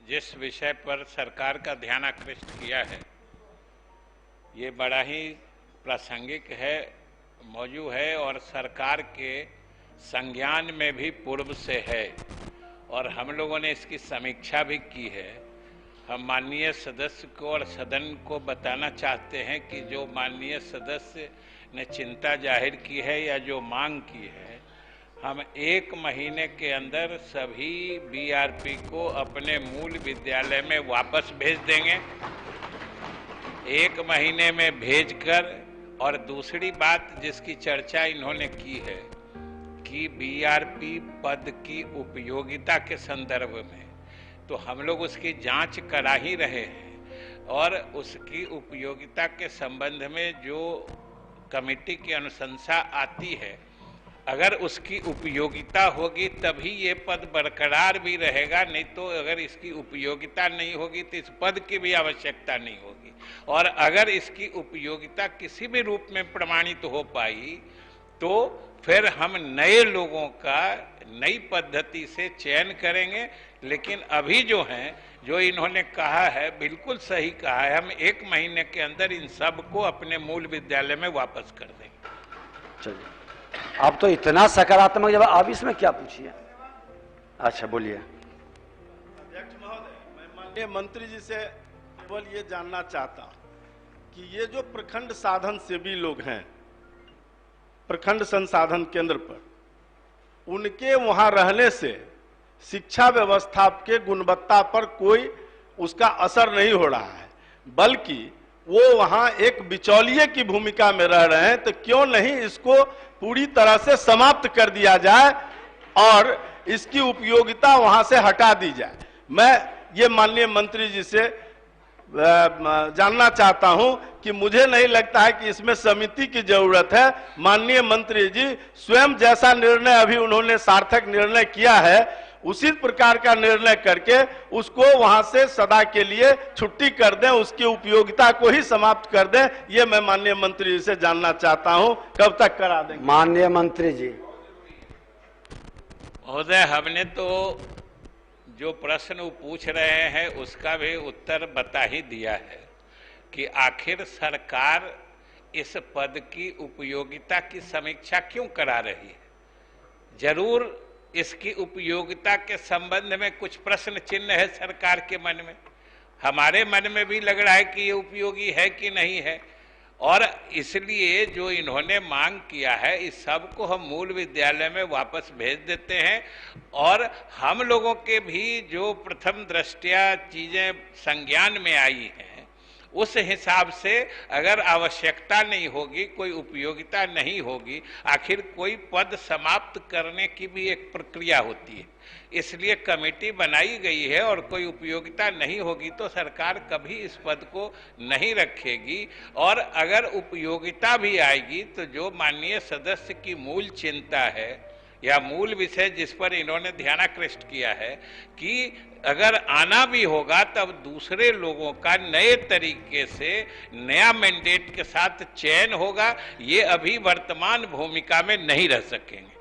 जिस विषय पर सरकार का ध्यान आकृष्ट किया है ये बड़ा ही प्रासंगिक है, मौजूद है और सरकार के संज्ञान में भी पूर्व से है और हम लोगों ने इसकी समीक्षा भी की है। हम माननीय सदस्य को और सदन को बताना चाहते हैं कि जो माननीय सदस्य ने चिंता जाहिर की है या जो मांग की है, हम 1 महीने के अंदर सभी बीआरपी को अपने मूल विद्यालय में वापस भेज देंगे। 1 महीने में भेजकर, और दूसरी बात जिसकी चर्चा इन्होंने की है कि बीआरपी पद की उपयोगिता के संदर्भ में, तो हम लोग उसकी जांच करा ही रहे हैं और उसकी उपयोगिता के संबंध में जो कमेटी की अनुशंसा आती है, अगर उसकी उपयोगिता होगी तभी ये पद बरकरार भी रहेगा, नहीं तो अगर इसकी उपयोगिता नहीं होगी तो इस पद की भी आवश्यकता नहीं होगी। और अगर इसकी उपयोगिता किसी भी रूप में प्रमाणित हो पाई तो फिर हम नए लोगों का नई पद्धति से चयन करेंगे। लेकिन अभी जो हैं, जो इन्होंने कहा है बिल्कुल सही कहा है, हम 1 महीने के अंदर इन सब को अपने मूल विद्यालय में वापस कर देंगे। चलिए, आप तो इतना सकारात्मक जवाब, आप इसमें क्या पूछिए? अच्छा बोलिए। अध्यक्ष महोदय, मैं माननीय मंत्री जी से केवल ये जानना चाहता हूं कि ये जो प्रखंड साधन सेवी लोग हैं प्रखंड संसाधन केंद्र पर, उनके वहां रहने से शिक्षा व्यवस्था के गुणवत्ता पर कोई उसका असर नहीं हो रहा है, बल्कि वो वहां एक बिचौलिए की भूमिका में रह रहे हैं। तो क्यों नहीं इसको पूरी तरह से समाप्त कर दिया जाए और इसकी उपयोगिता वहां से हटा दी जाए। मैं ये माननीय मंत्री जी से जानना चाहता हूं कि मुझे नहीं लगता है कि इसमें समिति की जरूरत है। माननीय मंत्री जी स्वयं जैसा निर्णय अभी उन्होंने सार्थक निर्णय किया है, उसी प्रकार का निर्णय करके उसको वहां से सदा के लिए छुट्टी कर दें, उसकी उपयोगिता को ही समाप्त कर दें। ये मैं माननीय मंत्री जी से जानना चाहता हूं, कब तक करा देंगे? माननीय मंत्री जी। महोदय, हमने तो जो प्रश्न वो पूछ रहे हैं उसका भी उत्तर बता ही दिया है कि आखिर सरकार इस पद की उपयोगिता की समीक्षा क्यों करा रही है। जरूर इसकी उपयोगिता के संबंध में कुछ प्रश्न चिन्ह है सरकार के मन में, हमारे मन में भी लग रहा है कि ये उपयोगी है कि नहीं है, और इसलिए जो इन्होंने मांग किया है इस सब को हम मूल विद्यालय में वापस भेज देते हैं। और हम लोगों के भी जो प्रथम दृष्टया चीजें संज्ञान में आई हैं उस हिसाब से अगर आवश्यकता नहीं होगी, कोई उपयोगिता नहीं होगी, आखिर कोई पद समाप्त करने की भी एक प्रक्रिया होती है, इसलिए कमेटी बनाई गई है और कोई उपयोगिता नहीं होगी तो सरकार कभी इस पद को नहीं रखेगी। और अगर उपयोगिता भी आएगी तो जो माननीय सदस्य की मूल चिंता है या मूल विषय जिस पर इन्होंने ध्यानाकृष्ट किया है कि अगर आना भी होगा तब दूसरे लोगों का नए तरीके से नया मैंडेट के साथ चयन होगा, ये अभी वर्तमान भूमिका में नहीं रह सकेंगे।